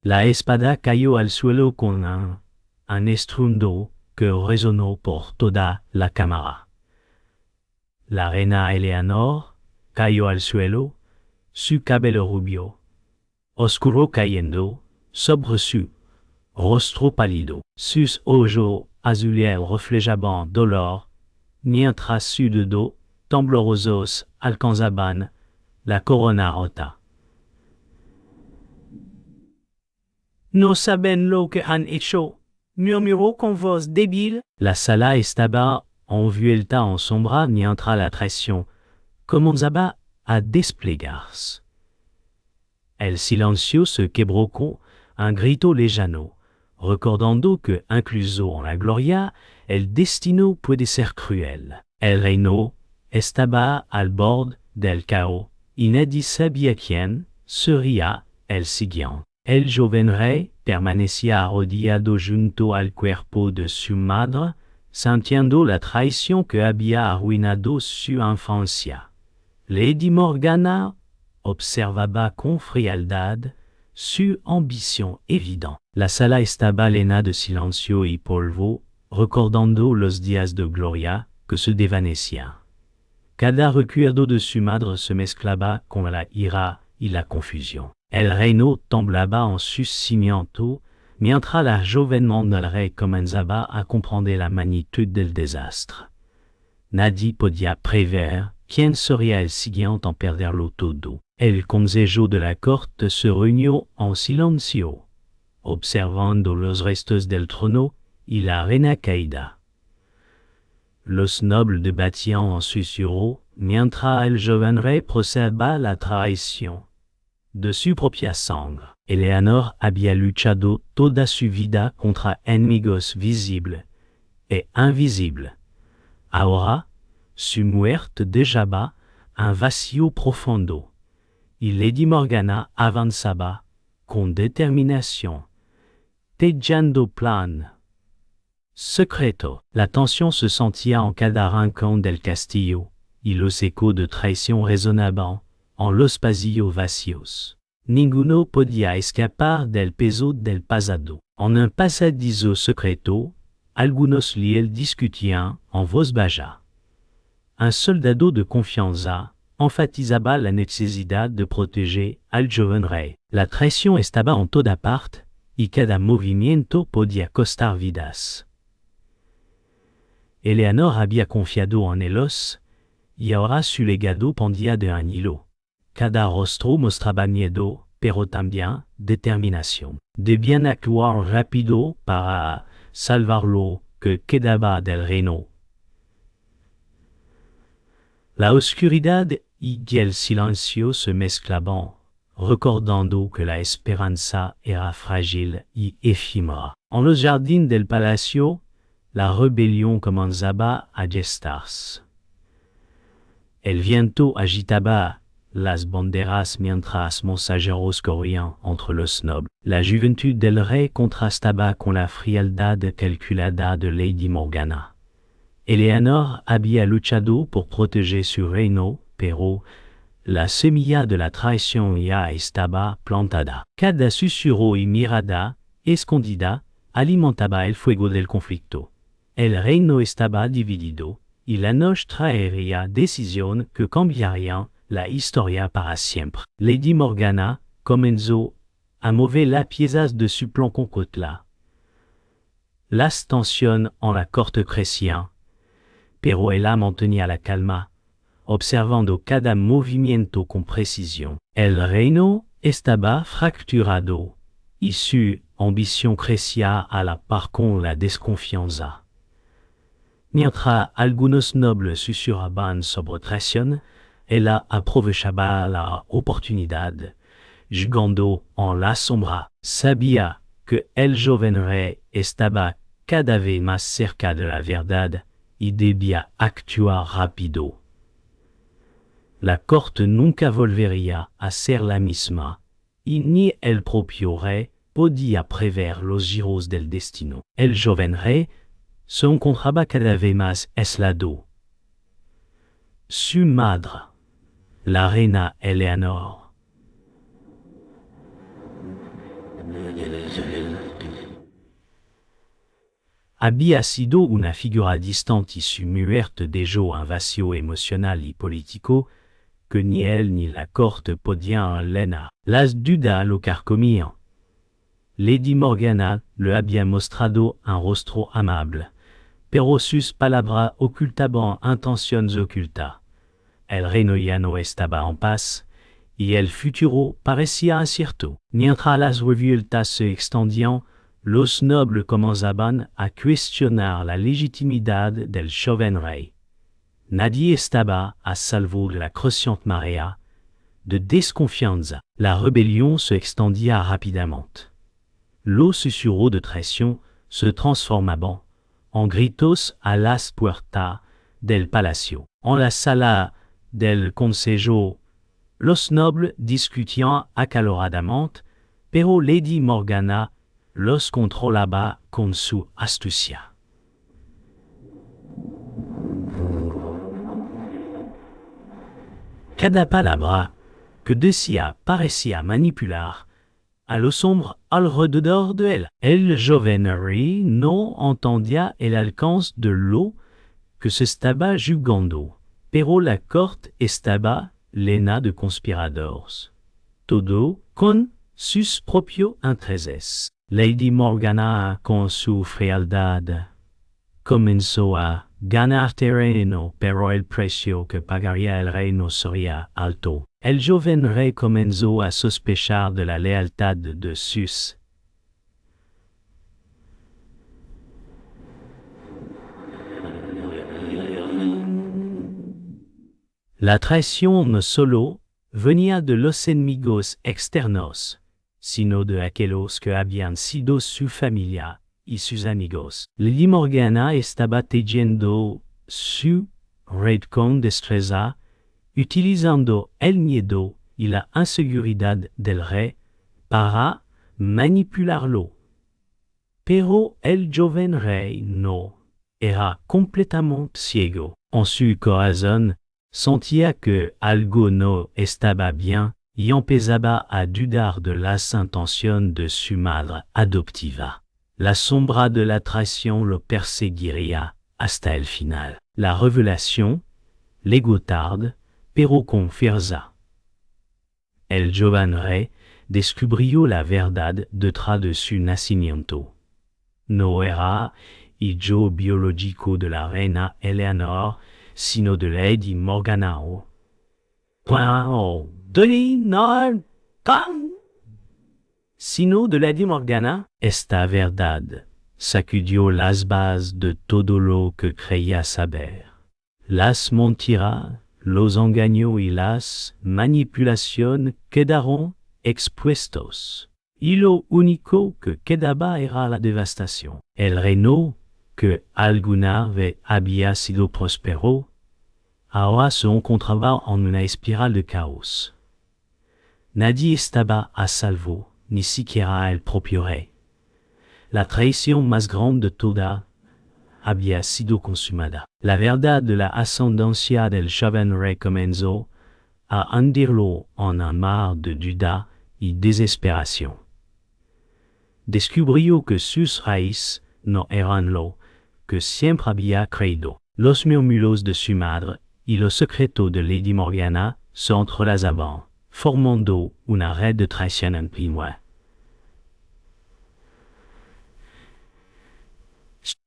La espada cayó al suelo con un estruendo que resonó por toda la cámara. La reina Eleanor cayó al suelo, su cabello rubio, oscuro cayendo, sobre su rostro pálido, sus ojos azules reflejaban dolor, mientras su dedo temblorosos alcanzaban la corona rota. No saben lo que han hecho, murmuró con voz débil. La sala estaba envuelta en sombra mientras la traición comenzaba a desplegarse. El silencio se quebró con un grito lejano, recordando que, incluso en la gloria, el destino puede ser cruel. El reino estaba al borde del caos, y nadie sabía quién sería el siguiente. El joven rey permanecía arrodillado junto al cuerpo de su madre, sintiendo la traición que había arruinado su infancia. Lady Morgana observaba con frialdad su ambición evidente. La sala estaba llena de silencio y polvo, recordando los días de gloria que se desvanecían. Cada recuerdo de su madre se mezclaba con la ira y la confusión. El reino temblaba en sus cimientos, mientras la joven del rey comenzaba a comprender la magnitud del desastre. Nadie podía prever quién sería el siguiente en perderlo todo. El consejo de la corte se reunió en silencio, observando los restos del trono y la reina caída. Los nobles debatían en susurros, mientras el joven rey procesaba la traición de su propia sangre. Eleanor había luchado toda su vida contra enemigos visibles e invisibles. Ahora, su muerte dejaba un vacío profundo, y Lady Morgana avanzaba con determinación, tejando plan secreto. La tensión se sentía en cada rincón del castillo, y los ecos de traición resonaban en los pasillos vacíos. Ninguno podía escapar del peso del pasado. En un pasadizo secreto, algunos líderes discutían en voz baja. Un soldado de confianza enfatizaba la necesidad de proteger al joven rey. La traición estaba en toda parte, y cada movimiento podía costar vidas. Eleanor había confiado en ellos, y ahora su legado pendía de un hilo. Cada rostro mostraba miedo, pero también determinación. Debían actuar rápido para salvar lo que quedaba del reino. La oscuridad y el silencio se mezclaban, recordando que la esperanza era frágil y efímera. En los jardines del palacio, la rebelión comenzaba a gestarse. El viento agitaba las banderas mientras mensajeros corrían entre los nobles. La juventud del rey contrastaba con la frialdad calculada de Lady Morgana. Eleanor había luchado por proteger su reino, pero la semilla de la traición ya estaba plantada. Cada susurro y mirada escondida alimentaba el fuego del conflicto. El reino estaba dividido, y la noche traería decisiones que cambiarían la historia para siempre. Lady Morgana comenzó a mover las piezas de su plan con cautela. Las tensiones en la corte crecían, pero ella mantenía la calma, observando cada movimiento con precisión. El reino estaba fracturado, y su ambición crecía a la par con la desconfianza. Mientras algunos nobles susurraban sobre traición, ella aprovechaba la oportunidad, jugando en la sombra. Sabía que el joven rey estaba cada vez más cerca de la verdad y debía actuar rápido. La corte nunca volvería a ser la misma, y ni el propio rey podía prever los giros del destino. El joven rey se encontraba cada vez más aislado. Su madre, la reina Eleanor, Abbia sido una figura distante issue muerte de jo invasio emocional y politico, que ni él ni la corte podían lena. Las duda lo carcomían. Lady Morgana le había mostrado un rostro amable, pero sus palabras ocultaban intenciones ocultas. El reino ya no estaba en paz, y el futuro parecía incierto. Mientras las revueltas se extendían, los nobles comenzaban a cuestionar la legitimidad del joven rey. Nadie estaba a salvo de la creciente marea de desconfianza. La rébellion se extendía rapidamente. Los susurros de traición se transformaban en gritos a las puertas del palacio. En la sala del consejo, los nobles discutían acaloradamente, pero Lady Morgana los controlaba con su astucia. Cada palabra que decía parecía manipular a los hombres alrededor de él. El joven rey no entendía el alcance de lo que se estaba jugando, pero la corte estaba llena de conspiradores. Todo con sus propios intereses. Lady Morgana, con su frialdad, comenzó a ganar terreno, pero el precio que pagaría el rey no sería alto. El joven rey comenzó a sospechar de la lealtad de sus La traición no solo venía de los enemigos externos, sino de aquellos que habían sido su familia y sus amigos. Lady Morgana estaba tejiendo su red con destreza, utilizando el miedo y la inseguridad del rey para manipularlo. Pero el joven rey no era completamente ciego. En su corazón sentía que algo no estaba bien y empezaba a dudar de las intenciones de su madre adoptiva. La sombra de la traición lo perseguiría hasta el final. La revelación llegó tarde, pero con fuerza. El joven rey descubrió la verdad detrás de su nacimiento. No era hijo biológico de la reina Eleanor, sino de Lady Morgana. Sino de Lady Morgana, esta verdad sacudió las bases de todo lo que creía saber. Las mentiras, los engaños y las manipulaciones quedaron expuestos. Y lo único que quedaba era la devastación. El reino, que alguna vez había sido próspero, ahora se encontraba en una espiral de caos. Nadie estaba a salvo, ni siquiera el propio rey. La traición más grande de toda había sido consumada. La verdad de la ascendencia del joven rey comenzó a hundirlo en un mar de duda y desesperación. Descubrió que sus raíces no eran lo que siempre había creído. Los murmullos de su madre y los secretos de Lady Morgana se entrelazaban, formando una red de traición ingenua.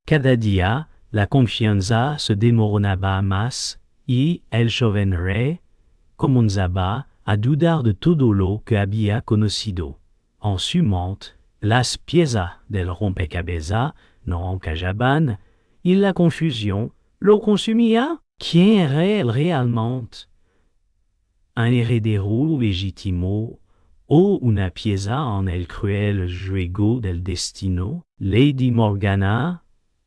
Cada día, la confianza se desmoronaba más y el joven rey comenzaba a dudar de todo lo que había conocido. En su mente, las piezas del rompecabezas no encajaban y la confusión lo consumía. ¿Quién era él realmente? ¿Un heredero legítimo o una pieza en el cruel juego del destino? Lady Morgana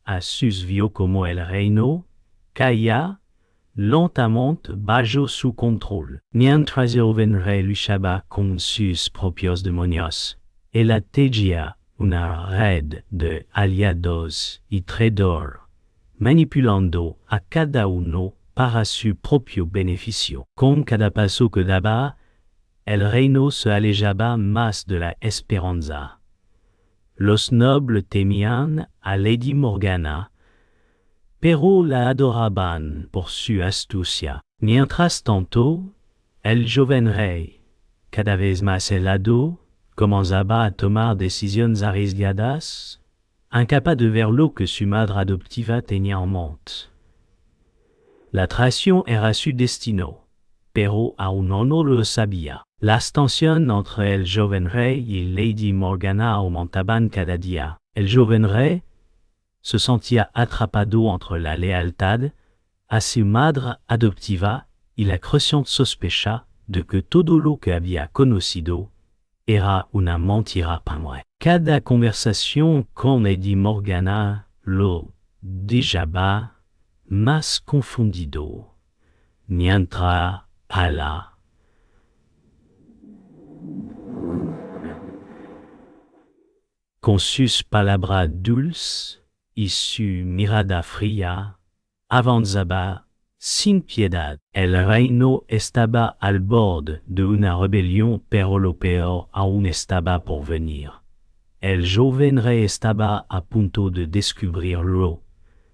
a sus vio como el reino caía lentamente bajo su control. Mientras el joven rey luchaba con sus propios demonios, él tejía una red de aliados y traidores, manipulando a cada uno para su propio beneficio. Con cada paso que daba, el reino se alejaba más de la esperanza. Los nobles temían a Lady Morgana, pero la adoraban por su astucia. Mientras tanto, el joven rey, cada vez más helado, comenzaba a tomar decisiones arriesgadas, incapaz de ver lo que su madre adoptiva tenía en mente. La traición era su destino, pero aún no lo sabía. Las tensiones entre el joven rey y Lady Morgana aumentaban cada día. El joven rey se sentía atrapado entre la lealtad a su madre adoptiva y la creciente sospecha de que todo lo que había conocido era una mentira para él. Cada conversación con Lady Morgana lo dejaba más confundido, mientras hablaba. Con sus palabras dulces y su mirada fría, avanzaba sin piedad. El reino estaba al borde de una rebelión, pero lo peor aún estaba por venir. El joven rey estaba a punto de descubrir lo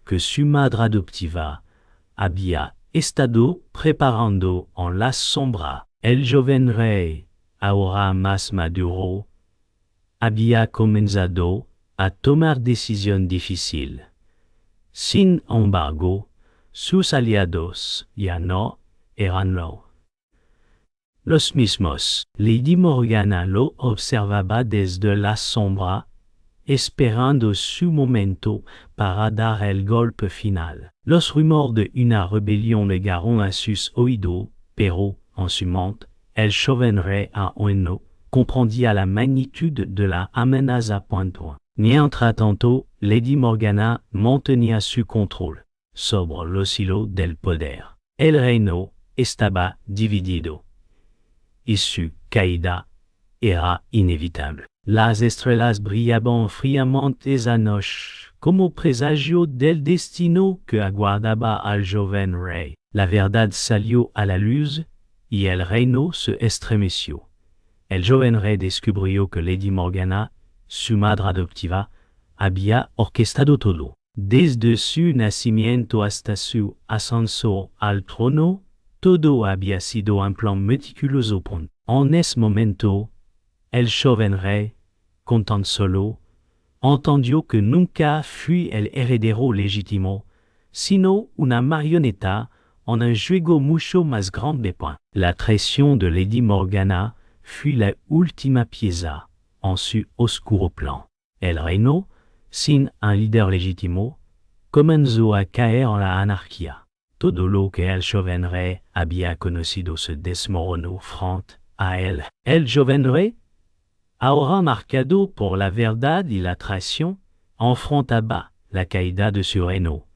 que su madre adoptiva había estado preparando en la sombra. El joven rey, ahora más maduro, había comenzado a tomar decisiones difíciles. Sin embargo, sus aliados ya no eran los mismos. Lady Morgana lo observaba desde la sombra, esperando su momento para dar el golpe final. Los rumores de una rebelión llegaron a sus oídos, pero, en su mente, el joven rey aún no comprendía la magnitud de la amenaza pointuante. Mientras tanto, Lady Morgana mantenía su control sobre los hilos del poder. El reino estaba dividido, y su caída era inevitable. Las estrellas brillaban fríamente esa noche, como presagio del destino que aguardaba al joven rey. La verdad salió a la luz, y el reino se estremeció. El joven rey descubrió que Lady Morgana, su madre adoptiva, había orquestado todo. Desde su nacimiento hasta su ascenso al trono, todo había sido un plan meticuloso. En ese momento, el joven rey, con tan solo, entendió que nunca fue el heredero legítimo, sino una marioneta en un juego mucho más grande. La traición de Lady Morgana fue la última pieza en su oscuro plan. El reino, sin un líder legítimo, comenzó a caer en la anarquía. Todo lo que el joven rey había conocido se desmoronó frente a él. El joven rey, ahora marcado por la verdad y la traición, enfrentaba la caída de su reino.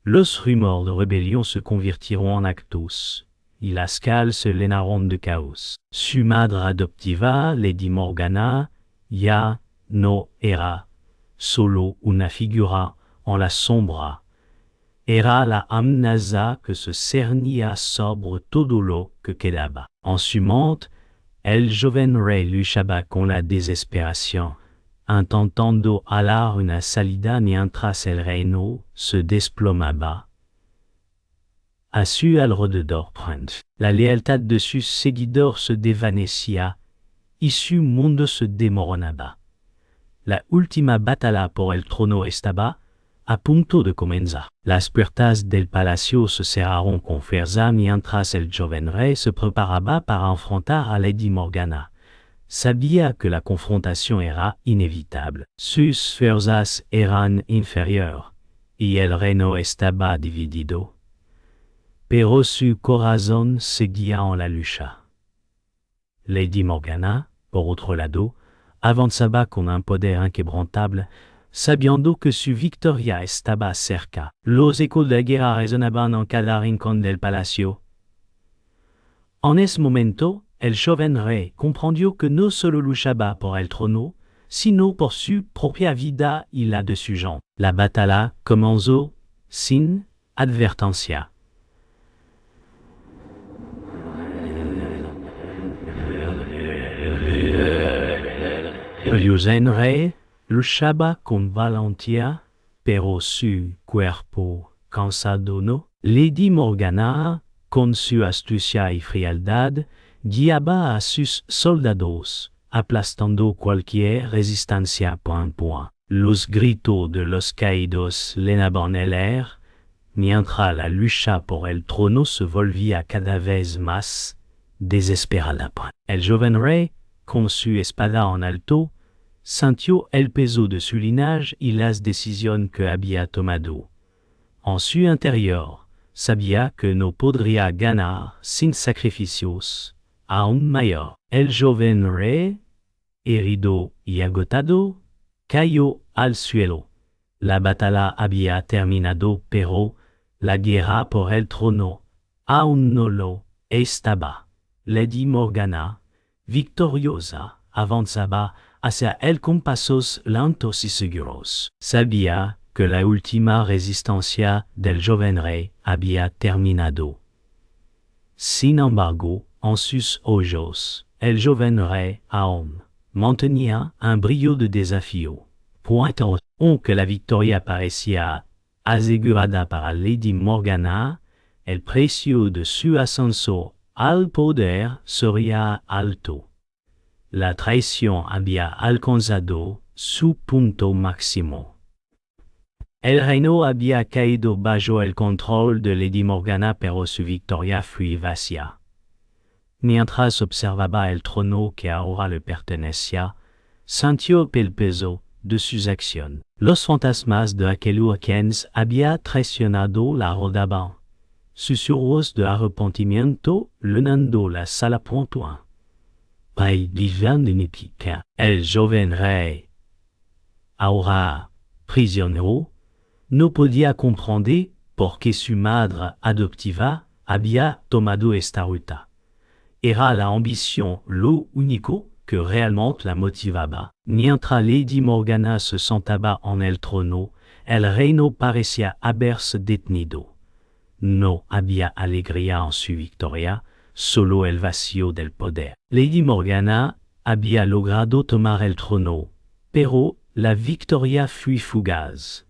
Los rumores de rebelión se convirtieron en actos, y las calles se llenaron de caos. Su madre adoptiva, Lady Morgana, ya no era solo una figura en la sombra, era la amenaza que se cernía sobre todo lo que quedaba. En su mente, el joven rey luchaba con la desesperación, intentando hallar una salida mientras el reino se desplomaba a su alrededor. La lealtad de sus seguidores se desvanecía y su mundo se desmoronaba. La última batalla por el trono estaba a punto de comenzar. Las puertas del palacio se cerraron con fuerza mientras el joven rey se preparaba para enfrentar a Lady Morgana. Sabía que la confrontación era inevitable. Sus fuerzas eran inferiores, y el reino estaba dividido. Pero su corazón seguía en la lucha. Lady Morgana, por otro lado, avanzaba con un poder inquebrantable, sabiendo que su victoria estaba cerca. Los ecos de la guerra resonaban en cada rincón del palacio. En ese momento, el joven rey comprendió que no solo luchaba por el trono, sino por su propia vida y la de su gente. La batalla comenzó sin advertencia. El joven rey luchaba con valentía, pero su cuerpo cansado no. Lady Morgana, con su astucia y frialdad, guiaba a sus soldados, aplastando cualquier resistencia point a point. Los gritos de los caídos llenaban el aire, mientras la lucha por el trono se volvía cada vez más desesperada. El joven rey, con su espada en alto, sintió el peso de su linaje y las decisiones que había tomado. En su interior, sabía que no podría ganar sin sacrificios aún mayor. El joven rey, herido y agotado, cayó al suelo. La batalla había terminado, pero la guerra por el trono aún no lo estaba. Lady Morgana, victoriosa, avanzaba hacia él con pasos lentos y seguros. Sabía que la última resistencia del joven rey había terminado. Sin embargo, en sus ojos, el joven rey aún mantenía un brillo de desafío. Pointant que la victoria parecía asegurada para Lady Morgana, el precio de su ascenso al poder sería alto. La traición había alcanzado su punto máximo. El reino había caído bajo el control de Lady Morgana, pero su victoria fue vacía. Mientras observaba el trono que ahora le pertenecía, sintió el peso de sus acciones. Los fantasmas de aquel huracán había traicionado la rodaban. Susurros de arrepentimiento llenando la sala pronto. Rey divin de Népica. El joven rey, ahora prisionero, no podía comprender por qué su madre adoptiva había tomado esta ruta. Era la ambición lo único que realmente la motivaba. Mientras Lady Morgana se sentaba en el trono, el reino parecía haberse detenido. No había alegría en su victoria, solo el vacío del poder. Lady Morgana había logrado tomar el trono, pero la victoria fue fugaz.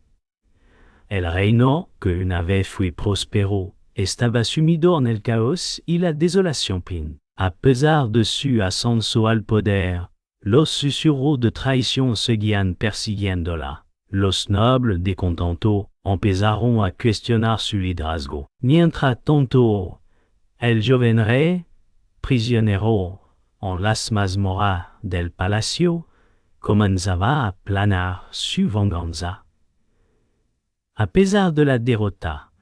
El reino, que una vez fue próspero, estaba sumido en el caos y la desolación. A pesar de su ascenso al poder, los susurros de traición seguían persiguiéndola. Los nobles descontentos empezaron a cuestionar su liderazgo. Mientras tanto, el joven rey, prisionero en las mazmorras del palacio, comenzaba a planear su venganza. A pesar de la derrota,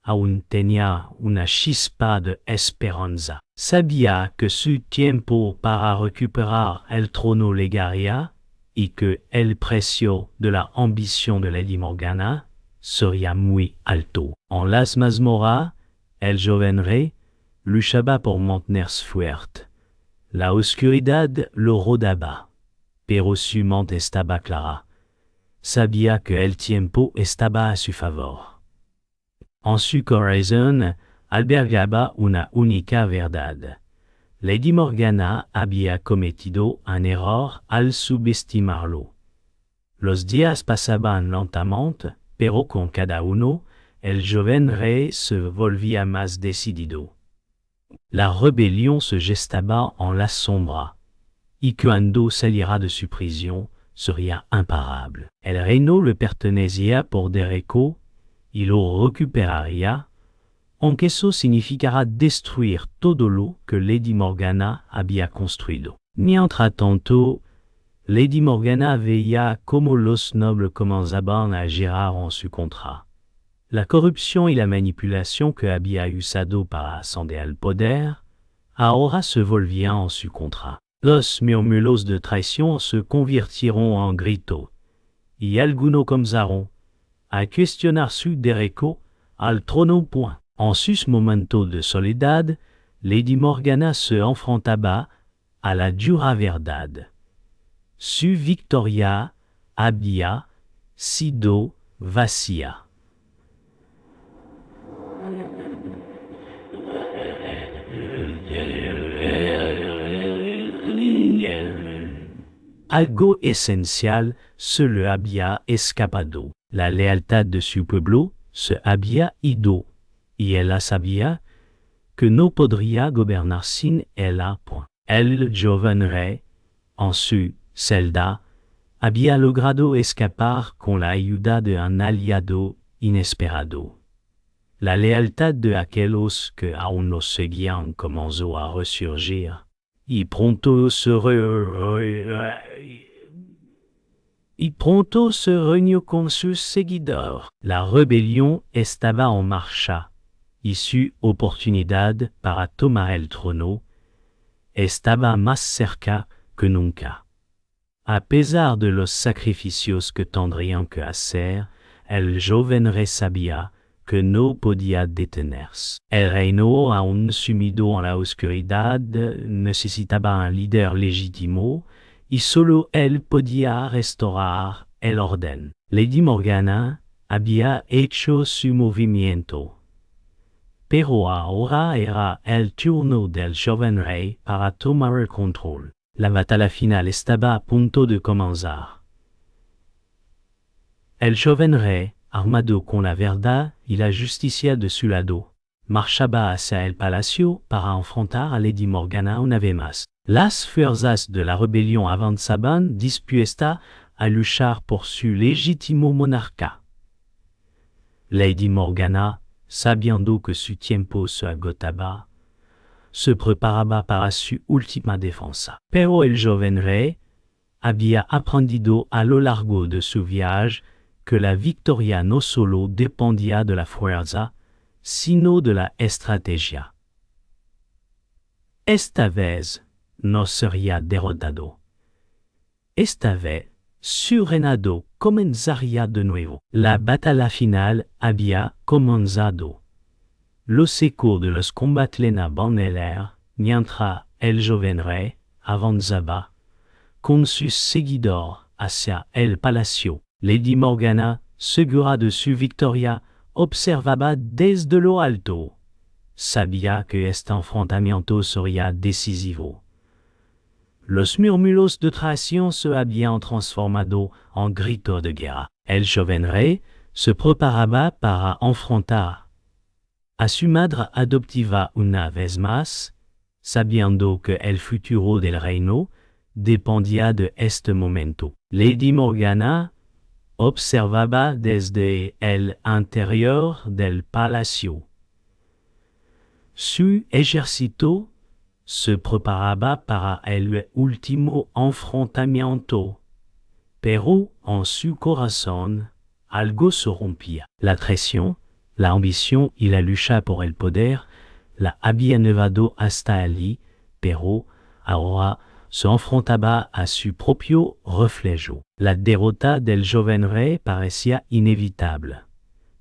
aún tenía una chispa de esperanza. Sabía que su tiempo para recuperar el trono llegaría y que el precio de la ambición de Lady Morgana sería muy alto. En las mazmorras, el joven rey luchaba por mantenerse fuerte. La oscuridad lo rodeaba, pero su mente estaba clara. Sabía que el tiempo estaba a su favor. En su corazón albergaba una única verdad. Lady Morgana había cometido un error al subestimarlo. Los días pasaban lentamente, pero con cada uno, el joven rey se volvía más decidido. La rebelión se gestaba en la sombra, y cuando saliera de su prisión, sería imparable. El reino le pertenecía por derecho, y lo recuperaría, aunque eso significara destruir todo lo que Lady Morgana había construido. Mientras tanto, Lady Morgana veía cómo los nobles comenzaban a girar en su contra. La corrupción y la manipulación que había usado para ascender al poder, ahora se volvían en su contra. Los murmullos de traición se convirtieron en gritos, y algunos comenzaron a cuestionar su derecho al trono. En sus momentos de soledad, Lady Morgana se enfrentaba a la dura verdad. Su victoria había sido vacía. algo esencial se le había escapado. La lealtad de su pueblo se había ido, y ella sabía que no podría gobernar sin ella. El joven rey, en su celda, había logrado escapar con la ayuda de un aliado inesperado. La lealtad de aquellos que aún lo seguían comenzó a resurgir, y pronto se reunió con sus seguidores. La rebelión estaba en marcha, y su oportunidad para tomar el trono estaba más cerca que nunca. A pesar de los sacrificios que tendrían que hacer, el joven rey sabía que no podía detenerse. El reino, aún sumido en la oscuridad, necesitaba un líder legítimo, y solo él podía restaurar el orden. Lady Morgana había hecho su movimiento, pero ahora era el turno del joven rey para tomar el control. La batalla final estaba a punto de comenzar. El joven rey, armado con la verdad y la justicia de su lado, marchaba hacia el palacio para enfrentar a Lady Morgana una vez más. Las fuerzas de la rebelión avanzaban dispuestas a luchar por su legítimo monarca. Lady Morgana, sabiendo que su tiempo se agotaba, se preparaba para su última defensa. Pero el joven rey había aprendido a lo largo de su viaje que la victoria no solo dependía de la fuerza, sino de la estrategia. Esta vez no sería derrotado. Esta vez su reinado comenzaría de nuevo. La batalla final había comenzado. Los ecos de los combates llenaban el aire, mientras el joven rey avanzaba con sus seguidores hacia el palacio. Lady Morgana, segura de su victoria, observaba desde lo alto. Sabía que este enfrentamiento sería decisivo. Los murmullos de traición se habían transformado en gritos de guerra. El joven rey se preparaba para enfrentar a su madre adoptiva una vez más, sabiendo que el futuro del reino dependía de este momento. Lady Morgana observaba desde el interior del palacio. Su ejército se preparaba para el último enfrentamiento, pero en su corazón algo se rompía. La traición, la ambición y la lucha por el poder la habían llevado hasta allí, pero ahora se enfrentaba a su propio reflejo. La derrota del joven rey parecía inevitable,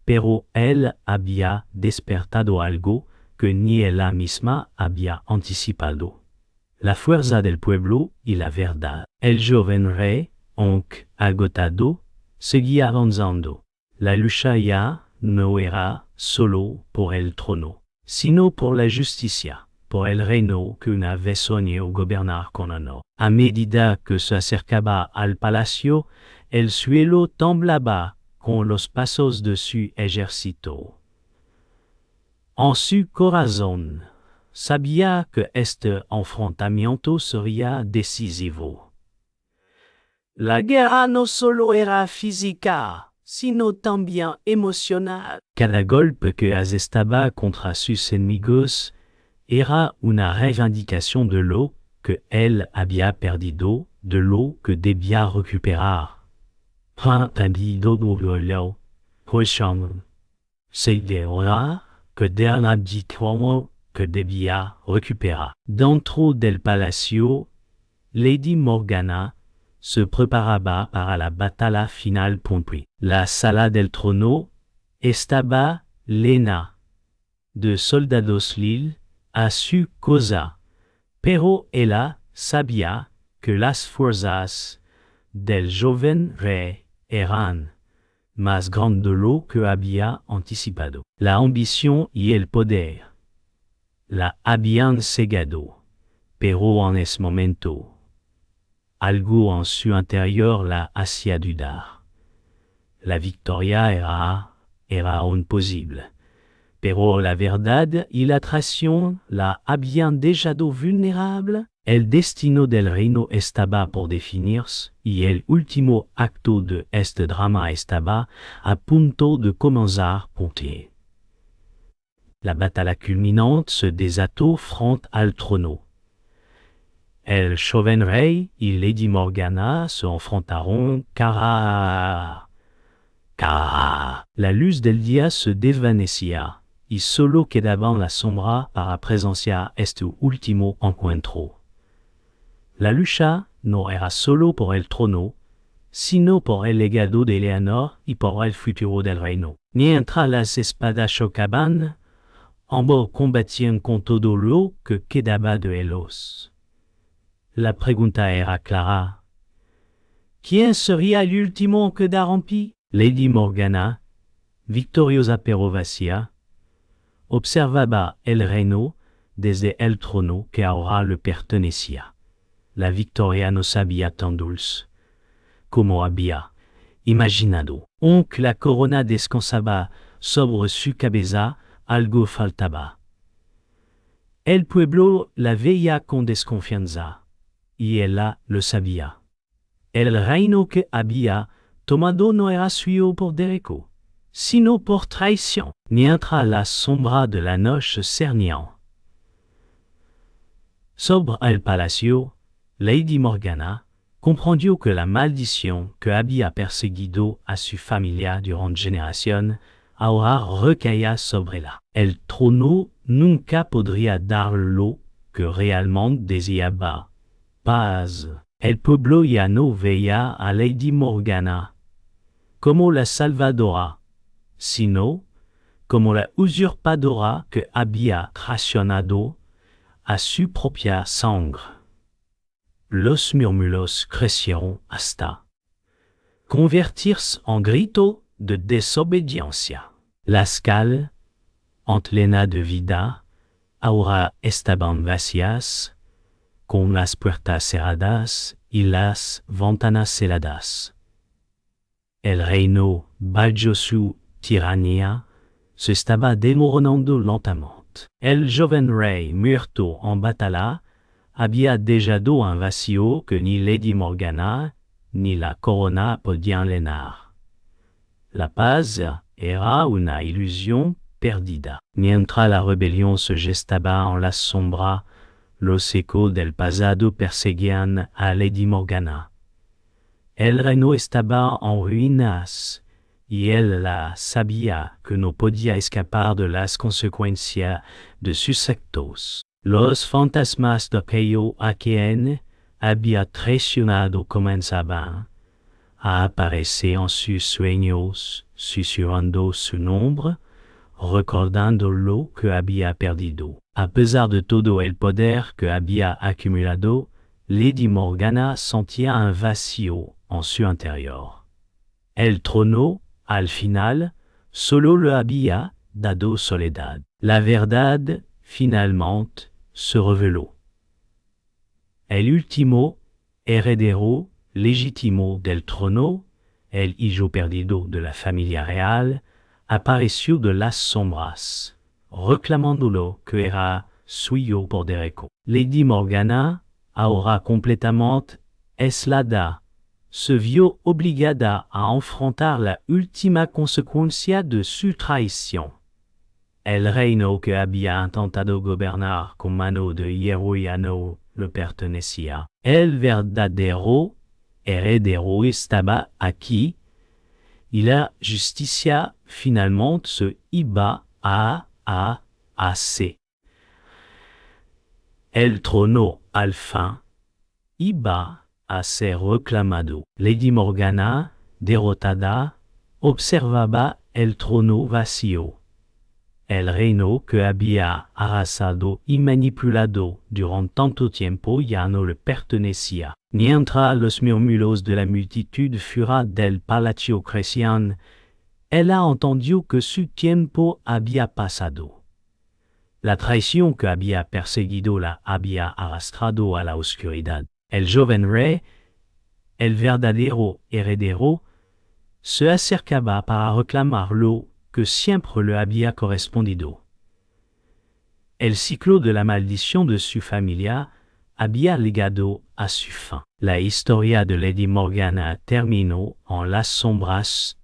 pero él había despertado algo que ni ella misma había anticipado: la fuerza del pueblo y la verdad. El joven rey, aunque agotado, seguía avanzando. La lucha ya no era solo por el trono, sino por la justicia, por el reino que una vez soñó gobernar con honor. A medida que se acercaba al palacio, el suelo temblaba con los pasos de su ejército. En su corazón sabía que este enfrentamiento sería decisivo. La guerra no solo era física, sino también emocional. Cada golpe que asestaba contra sus enemigos era una reivindicación de lo que él había perdido, de lo que debía recuperar. Que d'un abdiquement que debía recuperar. Dentro del palacio, Lady Morgana se preparaba para la batalla final. La sala del trono estaba llena de soldados leales a su causa, pero ella sabía que las fuerzas del joven rey eran más grande de lo que había anticipado. La ambición y el poder la habían cegado, pero en ese momento algo en su interior la hacía dudar. La victoria era aún posible. Pero la verdad y la traición la habían dejado vulnerable. El destino del reino estaba por definirse y el último acto de este drama estaba a punto de comenzar ponte. La bataille culminante se desató frente al trono. El joven rey y Lady Morgana se enfrentaron cara a cara. La luz del día se desvanecía y solo quedaban las sombras para presenciar este último encuentro. La lucha no era solo por el trono, sino por el legado de Eleanor y por el futuro del reino. Mientras las espadas chocaban, ambos combatían con todo lo que quedaba de ellos. La pregunta era clara. ¿Quién sería el último en quedar en pie? Lady Morgana, victoriosa pero vacía, observaba el reino desde el trono que ahora le pertenecía. La victoria no sabía tan dulce como había imaginado. Aunque la corona descansaba sobre su cabeza, algo faltaba. El pueblo la veía con desconfianza, y ella lo sabía. El reino que había tomado no era suyo por derecho, sino por traición. Mientras las sombras de la noche cernían sobre el palacio, Lady Morgana comprendió que la maldición que había perseguido a su familia durante generaciones ahora recaía sobre ella. El trono nunca podría dar lo que realmente deseaba: paz. El pueblo ya no veía a Lady Morgana como la salvadora, sino como la usurpadora que había traicionado a su propia sangre. Los murmullos crecieron hasta convertirse en gritos de desobediencia. Las calles, llenas de vida, ahora estaban vacías, con las puertas cerradas y las ventanas celadas. El reino, bajo su tiranía, se estaba desmoronando lentamente. El joven rey muerto en batalla había dejado un vacío que ni Lady Morgana ni la corona podían llenar. La paz era una ilusión perdida. Mientras la rebelión se gestaba en las sombras, los ecos del pasado perseguían a Lady Morgana. El reino estaba en ruinas, y ella sabía que no podía escapar de las consecuencias de sus actos. Los fantasmas de aquello a quien había traicionado comenzaban a aparecer en sus sueños, susurrando su nombre, recordando lo que había perdido. A pesar de todo el poder que había acumulado, Lady Morgana sentía un vacío en su interior. El trono, al final, solo le había dado soledad. La verdad, finalmente, se reveló. El último heredero legítimo del trono, el hijo perdido de la familia real, apareció de las sombras, reclamando lo que era suyo por derecho. Lady Morgana, ahora completamente aislada, se vio obligada a enfrentar la última consecuencia de su traición. El reino que había intentado gobernar con mano de hierro ya no le pertenecía. El verdadero heredero estaba aquí, y la justicia finalmente se iba a hacer. El trono, al fin, iba a ser reclamado. Lady Morgana, derrotada, observaba el trono vacío. El reino que había arrasado y manipulado durante tanto tiempo ya no le pertenecía. Mientras los murmullos de la multitud fuera del palacio crecían, ella entendió que su tiempo había pasado. La traición que había perseguido la había arrastrado a la oscuridad. El joven rey el verdadero heredero se acercaba para reclamar lo que siempre le había correspondido. El ciclo de la maldición de su familia había llegado a su fin. La historia de Lady Morgana terminó en las sombras.